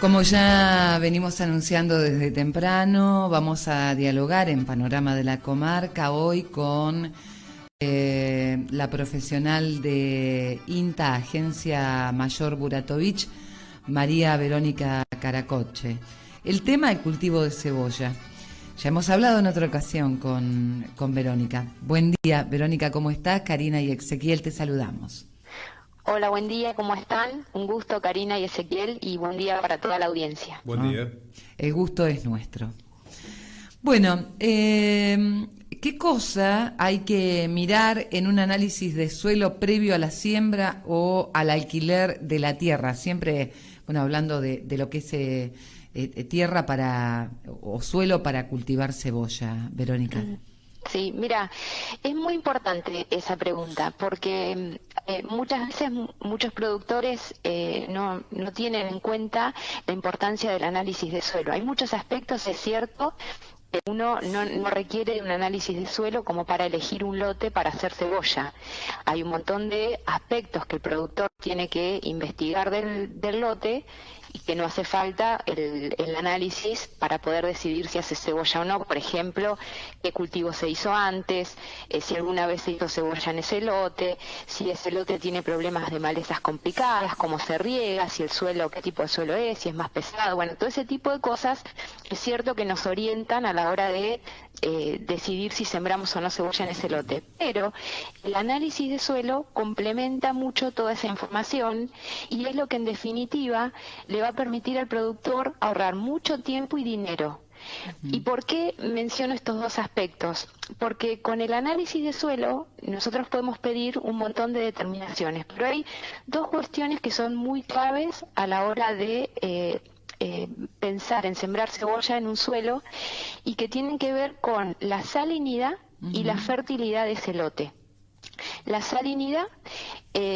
Como ya venimos anunciando desde temprano, vamos a dialogar en Panorama de la Comarca hoy con la profesional de INTA, Agencia Mayor Buratovich, María Verónica Caracoche. El tema, el cultivo de cebolla. Ya hemos hablado en otra ocasión con Verónica. Buen día, Verónica, ¿cómo estás? Karina y Ezequiel, te saludamos. Hola, buen día, ¿cómo están? Un gusto, Karina y Ezequiel, y buen día para toda la audiencia. Buen día. El gusto es nuestro. Bueno, ¿qué cosa hay que mirar en un análisis de suelo previo a la siembra o al alquiler de la tierra? Siempre, bueno, hablando de lo que es tierra para o suelo para cultivar cebolla, Verónica. Sí, mira, es muy importante esa pregunta porque muchas veces muchos productores no tienen en cuenta la importancia del análisis de suelo. Hay muchos aspectos, es cierto, que uno no requiere de un análisis de suelo como para elegir un lote para hacer cebolla. Hay un montón de aspectos que el productor tiene que investigar del lote y que no hace falta el análisis para poder decidir si hace cebolla o no. Por ejemplo, qué cultivo se hizo antes, si alguna vez se hizo cebolla en ese lote, si ese lote tiene problemas de malezas complicadas, cómo se riega, si el suelo, qué tipo de suelo es, si es más pesado. Bueno, todo ese tipo de cosas es cierto que nos orientan a la hora de decidir si sembramos o no cebolla en ese lote. Pero el análisis de suelo complementa mucho toda esa información y es lo que en definitiva le va a permitir al productor ahorrar mucho tiempo y dinero. ¿Y por qué menciono estos dos aspectos? Porque con el análisis de suelo nosotros podemos pedir un montón de determinaciones, pero hay dos cuestiones que son muy claves a la hora de pensar en sembrar cebolla en un suelo y que tienen que ver con la salinidad y la fertilidad de ese lote. La salinidad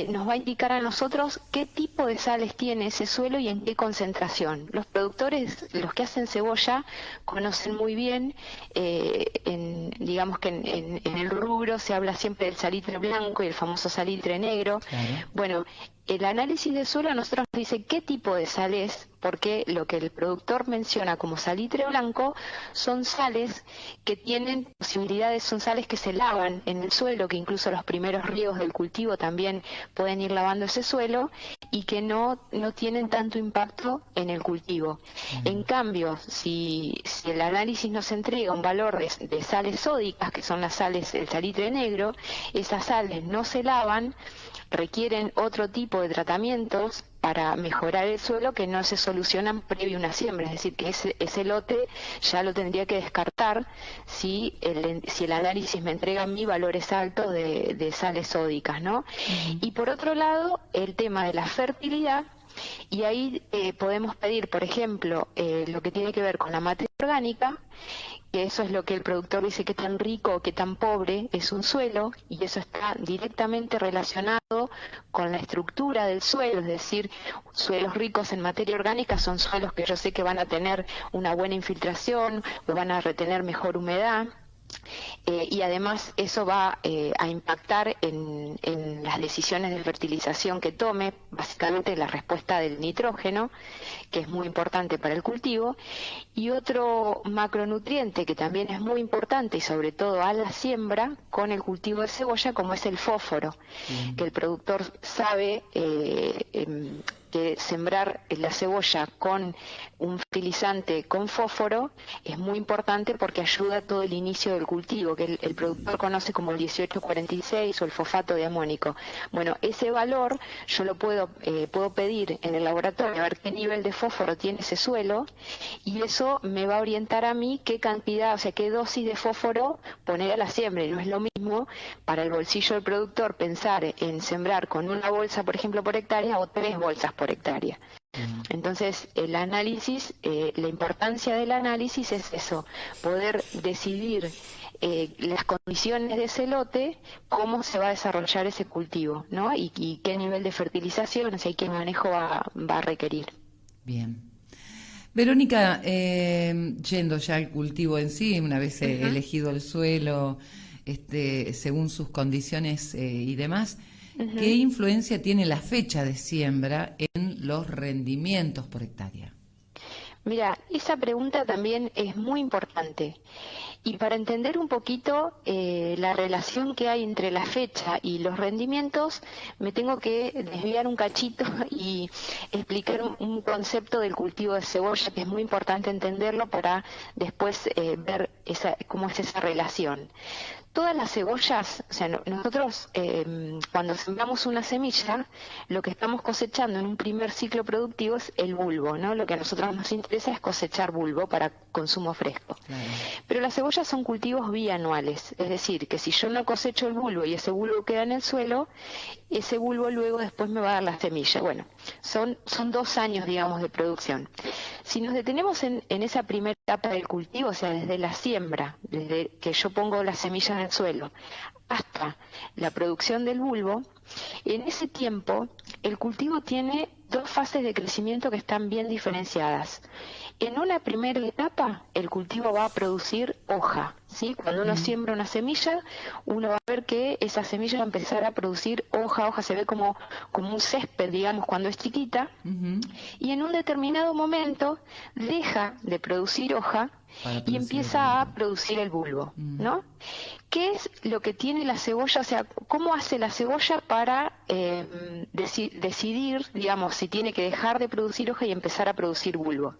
nos va a indicar a nosotros qué tipo de sales tiene ese suelo y en qué concentración. Los productores, los que hacen cebolla, conocen muy bien, digamos que en el rubro se habla siempre del salitre blanco y el famoso salitre negro. Claro. Bueno, el análisis de suelo a nosotros nos dice qué tipo de sal es, porque lo que el productor menciona como salitre blanco son sales que tienen posibilidades, son sales que se lavan en el suelo, que incluso los primeros riegos del cultivo también pueden ir lavando ese suelo y que no tienen tanto impacto en el cultivo. En cambio, si el análisis nos entrega un valor de sales sódicas, que son las sales, el salitre negro, esas sales no se lavan, requieren otro tipo de tratamientos para mejorar el suelo que no se solucionan previo a una siembra, es decir, que ese lote ya lo tendría que descartar si el análisis me entrega a mí valores altos de sales sódicas, ¿no? Y por otro lado, el tema de la fertilidad, y ahí podemos pedir, por ejemplo, lo que tiene que ver con la materia orgánica, que eso es lo que el productor dice que tan rico o que tan pobre es un suelo, y eso está directamente relacionado con la estructura del suelo, es decir, suelos ricos en materia orgánica son suelos que yo sé que van a tener una buena infiltración o van a retener mejor humedad. Y además eso va a impactar en las decisiones de fertilización que tome, básicamente la respuesta del nitrógeno, que es muy importante para el cultivo, y otro macronutriente que también es muy importante y sobre todo a la siembra con el cultivo de cebolla, como es el fósforo, que el productor sabe que sembrar la cebolla con un fertilizante con fósforo es muy importante porque ayuda a todo el inicio del cultivo, que el productor conoce como el 1846 o el fosfato de amónico. Bueno, ese valor yo lo puedo pedir en el laboratorio a ver qué nivel de fósforo tiene ese suelo, y eso me va a orientar a mí qué cantidad, o sea, qué dosis de fósforo poner a la siembra. Y no es lo mismo para el bolsillo del productor pensar en sembrar con una bolsa, por ejemplo, por hectárea, o 3 bolsas por hectárea. Entonces, el análisis, la importancia del análisis es eso, poder decidir las condiciones de ese lote, cómo se va a desarrollar ese cultivo, ¿no? Y qué nivel de fertilización, o sea, y qué manejo va a requerir. Bien. Verónica, yendo ya al cultivo en sí, una vez elegido el suelo, según sus condiciones y demás, ¿qué influencia tiene la fecha de siembra en los rendimientos por hectárea? Mira, esa pregunta también es muy importante. Y para entender un poquito la relación que hay entre la fecha y los rendimientos, me tengo que desviar un cachito y explicar un concepto del cultivo de cebolla, que es muy importante entenderlo para después ver cómo es esa relación. Todas las cebollas, o sea, nosotros cuando sembramos una semilla, lo que estamos cosechando en un primer ciclo productivo es el bulbo, ¿no? Lo que a nosotros nos interesa es cosechar bulbo para consumo fresco. Claro. Pero las cebollas son cultivos bianuales, es decir, que si yo no cosecho el bulbo y ese bulbo queda en el suelo, ese bulbo luego después me va a dar la semilla. Bueno, son 2 años, digamos, de producción. Si nos detenemos en esa primera etapa del cultivo, o sea, desde la siembra, desde que yo pongo la semilla en el suelo, hasta la producción del bulbo, en ese tiempo el cultivo tiene 2 fases de crecimiento que están bien diferenciadas. En una primera etapa, el cultivo va a producir hoja, ¿sí? Cuando uno siembra una semilla, uno va a ver que esa semilla va a empezar a producir hoja, se ve como un césped, digamos, cuando es chiquita, y en un determinado momento deja de producir hoja y empieza a producir el bulbo, ¿no? ¿Qué es lo que tiene la cebolla? O sea, ¿cómo hace la cebolla para decidir, digamos, si tiene que dejar de producir hoja y empezar a producir bulbo?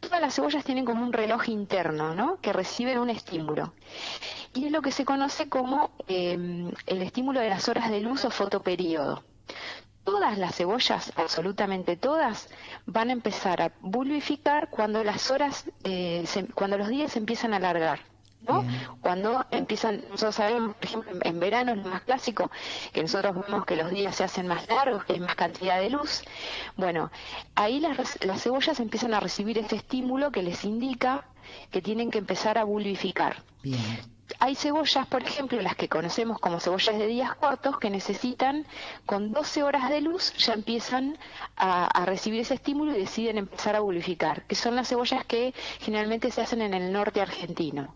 Todas las cebollas tienen como un reloj interno, ¿no? Que reciben un estímulo. Y es lo que se conoce como el estímulo de las horas de luz o fotoperíodo. Todas las cebollas, absolutamente todas, van a empezar a bulbificar cuando cuando los días se empiezan a alargar, ¿no? Cuando empiezan, nosotros sabemos, por ejemplo, en verano es lo más clásico, que nosotros vemos que los días se hacen más largos, que hay más cantidad de luz. Bueno, ahí las cebollas empiezan a recibir ese estímulo que les indica que tienen que empezar a bulbificar. Bien. Hay cebollas, por ejemplo, las que conocemos como cebollas de días cortos, que necesitan, con 12 horas de luz, ya empiezan a recibir ese estímulo y deciden empezar a bulbificar, que son las cebollas que generalmente se hacen en el norte argentino.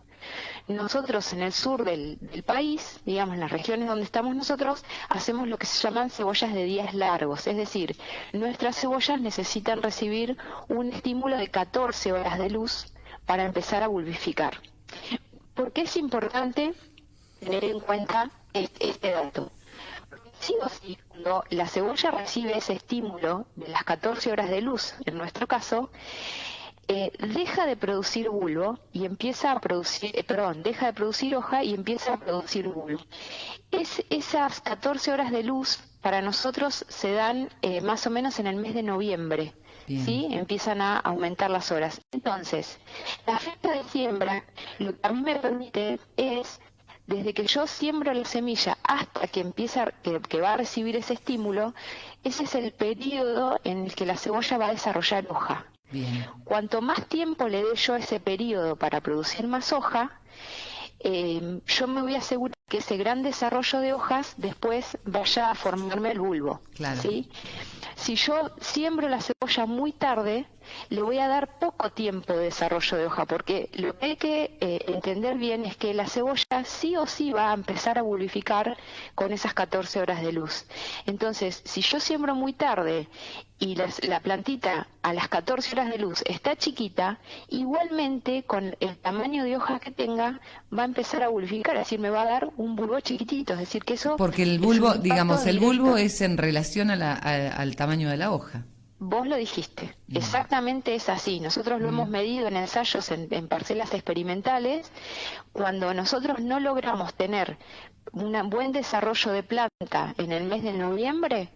Nosotros en el sur del país, digamos en las regiones donde estamos nosotros, hacemos lo que se llaman cebollas de días largos, es decir, nuestras cebollas necesitan recibir un estímulo de 14 horas de luz para empezar a bulbificar. ¿Por qué es importante tener en cuenta este dato? Sí o sí, cuando la cebolla recibe ese estímulo de las 14 horas de luz, en nuestro caso, deja de producir bulbo y empieza a producir, deja de producir hoja y empieza a producir bulbo. Esas 14 horas de luz para nosotros se dan más o menos en el mes de noviembre. ¿Sí? Empiezan a aumentar las horas. Entonces, la fecha de siembra, lo que a mí me permite es, desde que yo siembro la semilla hasta que empieza, que va a recibir ese estímulo, ese es el periodo en el que la cebolla va a desarrollar hoja. Bien. Cuanto más tiempo le dé yo a ese periodo para producir más hoja, yo me voy a asegurar que ese gran desarrollo de hojas después vaya a formarme el bulbo. Claro. ¿Sí? Si yo siembro la cebolla muy tarde, le voy a dar poco tiempo de desarrollo de hoja, porque lo que hay que entender bien es que la cebolla sí o sí va a empezar a bulbificar con esas 14 horas de luz. Entonces, si yo siembro muy tarde y la plantita a las 14 horas de luz está chiquita, igualmente con el tamaño de hojas que tenga va a empezar a bulbificar, es decir, me va a dar un bulbo chiquitito, es decir, que eso... Porque el bulbo, digamos, el bulbo es en relación al tamaño de la hoja. Vos lo dijiste, exactamente es así. Nosotros lo hemos medido en ensayos en parcelas experimentales. Cuando nosotros no logramos tener un buen desarrollo de planta en el mes de noviembre,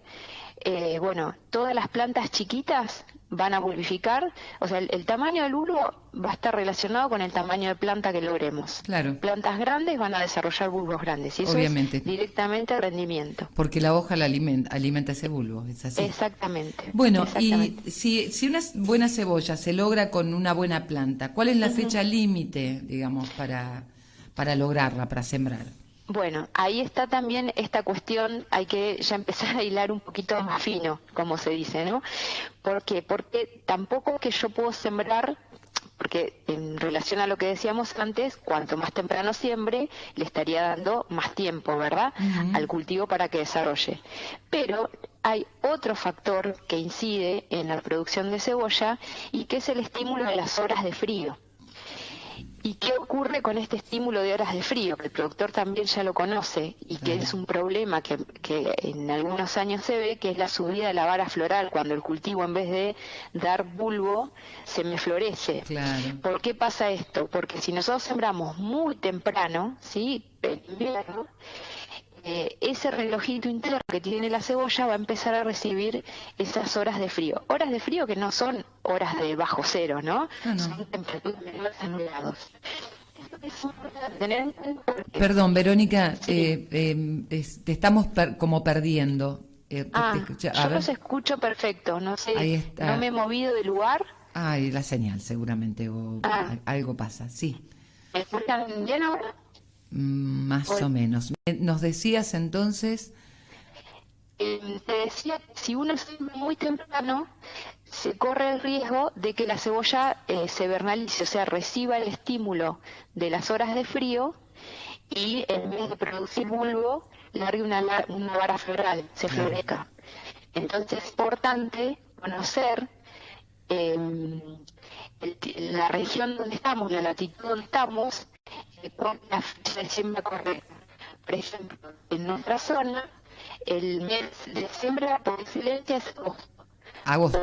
todas las plantas chiquitas van a bulbificar, o sea, el tamaño del bulbo va a estar relacionado con el tamaño de planta que logremos. Claro. Plantas grandes van a desarrollar bulbos grandes y eso Obviamente. es directamente rendimiento. Porque la hoja la alimenta ese bulbo, es así. Exactamente. Bueno, exactamente. y si una buena cebolla se logra con una buena planta, ¿cuál es la fecha límite, digamos, para lograrla, para sembrar? Bueno, ahí está también esta cuestión, hay que ya empezar a hilar un poquito más fino, como se dice, ¿no? ¿Por qué? Porque tampoco que yo puedo sembrar, porque en relación a lo que decíamos antes, cuanto más temprano siembre, le estaría dando más tiempo, ¿verdad?, al cultivo para que desarrolle. Pero hay otro factor que incide en la producción de cebolla y que es el estímulo de las horas de frío. ¿Y qué ocurre con este estímulo de horas de frío? Que el productor también ya lo conoce y que es un problema que en algunos años se ve, que es la subida de la vara floral, cuando el cultivo en vez de dar bulbo, se me florece. Claro. ¿Por qué pasa esto? Porque si nosotros sembramos muy temprano, ¿sí? En invierno, ese relojito interno que tiene la cebolla va a empezar a recibir esas horas de frío. Horas de frío que no son horas de bajo cero, ¿no? No. Son temperaturas menores a 9 grados. Esto es importante tener en cuenta porque... Perdón, Verónica, Sí. te estamos como perdiendo. Yo los escucho perfecto, no sé, Ahí está. no me he movido de lugar. Ay, la señal seguramente, o algo pasa, sí. ¿Me escuchan bien ahora? Más o menos. Nos decías entonces... Te decía que si uno siembra muy temprano, se corre el riesgo de que la cebolla se vernalice, o sea, reciba el estímulo de las horas de frío y en vez de producir bulbo, largue una vara floral, se florezca. Entonces es importante conocer la región donde estamos, la latitud donde estamos, con la fecha de siembra correcta. Por ejemplo, en nuestra zona, el mes de siembra por excelencia es agosto.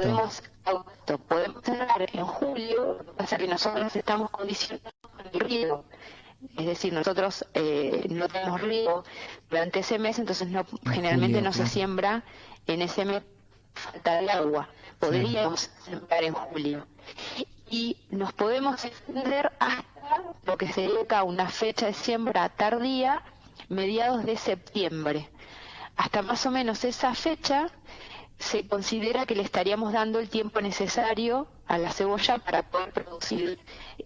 Podemos sembrar en julio, lo que pasa es que nosotros estamos condicionados con el riego. Es decir, nosotros no tenemos riego durante ese mes, entonces generalmente julio, no se siembra en ese mes, falta de agua. Podríamos sembrar en julio. Y nos podemos extender hasta lo que sería acá una fecha de siembra tardía, mediados de septiembre. Hasta más o menos esa fecha se considera que le estaríamos dando el tiempo necesario a la cebolla para poder producir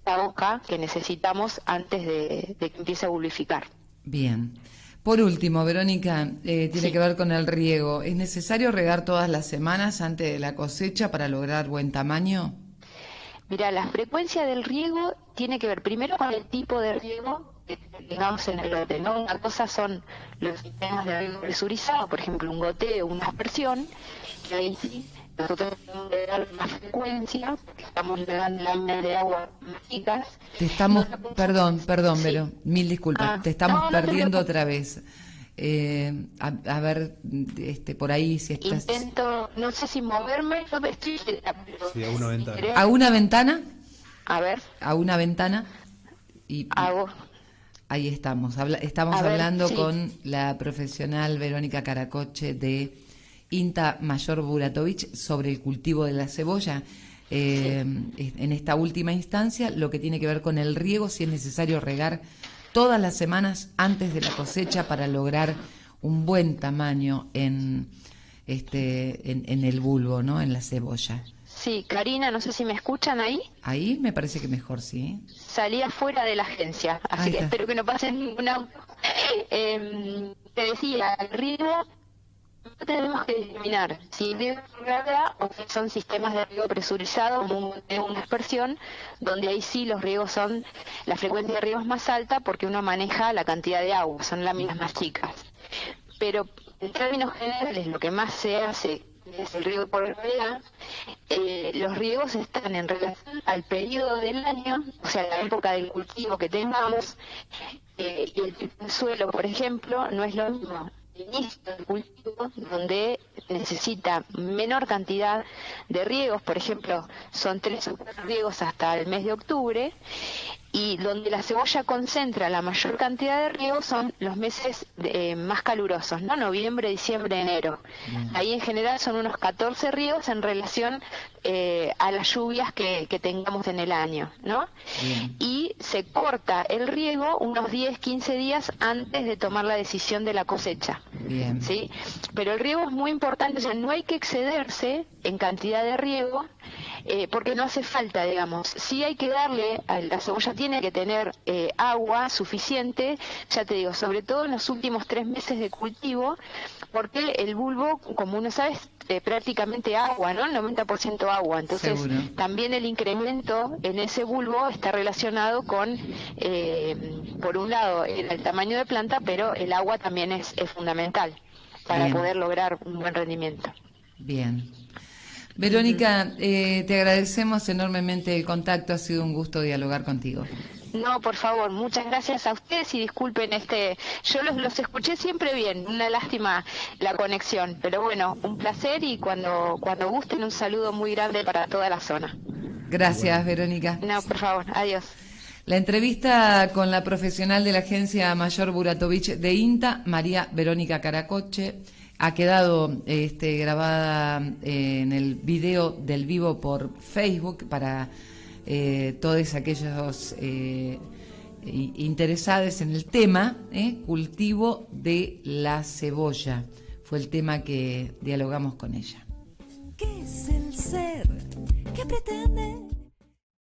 la hoja que necesitamos antes de que empiece a bulbificar. Bien. Por último, Verónica, tiene que ver con el riego. ¿Es necesario regar todas las semanas antes de la cosecha para lograr buen tamaño? Mira, la frecuencia del riego tiene que ver primero con el tipo de riego que tengamos en el lote, ¿no? Una cosa son los sistemas de riego presurizado, por ejemplo, un goteo, una aspersión, que ahí sí nosotros tenemos que dar más frecuencia, porque estamos regando láminas de agua más chicas. Perdón, Sí. Vero, mil disculpas, te estamos perdiendo otra vez. A ver, por ahí si estás... Intento, no sé si moverme, yo estoy... Pero sí, a una ventana. ¿A una ventana? A ver. A una ventana y... Hago. Ahí estamos. Estamos hablando con la profesional Verónica Caracoche de INTA Mayor Buratovich sobre el cultivo de la cebolla. En esta última instancia, lo que tiene que ver con el riego, si es necesario regar todas las semanas antes de la cosecha para lograr un buen tamaño en el bulbo, ¿no? En la cebolla. Sí, Karina, no sé si me escuchan ahí. Ahí me parece que mejor, sí. Salí afuera de la agencia, así que espero que no pase ningún auto. Te decía, el riego no tenemos que determinar si el riego es regada o que son sistemas de riego presurizado como una aspersión, donde ahí sí los riegos son, la frecuencia de riego es más alta porque uno maneja la cantidad de agua, son láminas más chicas. Pero en términos generales lo que más se hace es el riego por gravedad. Los riegos están en relación al periodo del año, o sea, la época del cultivo que tengamos, y el tipo de suelo, por ejemplo, no es lo mismo el inicio del cultivo, donde necesita menor cantidad de riegos, por ejemplo, son 3 o 4 riegos hasta el mes de octubre, y donde la cebolla concentra la mayor cantidad de riegos son los meses más calurosos, ¿no? Noviembre, diciembre, enero. Ahí en general son unos 14 riegos en relación a las lluvias que tengamos en el año, ¿no? Y se corta el riego unos 10, 15 días antes de tomar la decisión de la cosecha. Bien. ¿Sí? Pero el riego es muy importante, o sea, no hay que excederse en cantidad de riego, porque no hace falta, digamos. Sí hay que darle, la cebolla tiene que tener agua suficiente, ya te digo, sobre todo en los últimos 3 meses de cultivo, porque el bulbo, como uno sabe, es prácticamente agua, ¿no? El 90% agua. Entonces, seguro, también el incremento en ese bulbo está relacionado con, por un lado, el tamaño de planta, pero el agua también es fundamental. para Bien. poder lograr un buen rendimiento. Bien. Verónica, te agradecemos enormemente el contacto, ha sido un gusto dialogar contigo. No, por favor, muchas gracias a ustedes y disculpen yo los escuché siempre bien, una lástima la conexión, pero bueno, un placer y cuando gusten un saludo muy grande para toda la zona. Gracias, Verónica. No, por favor, adiós. La entrevista con la profesional de la agencia Mayor Buratovich de INTA, María Verónica Caracoche, ha quedado grabada en el video del vivo por Facebook para todos aquellos interesados en el tema, cultivo de la cebolla. Fue el tema que dialogamos con ella. ¿Qué es el ser? ¿Qué pretende?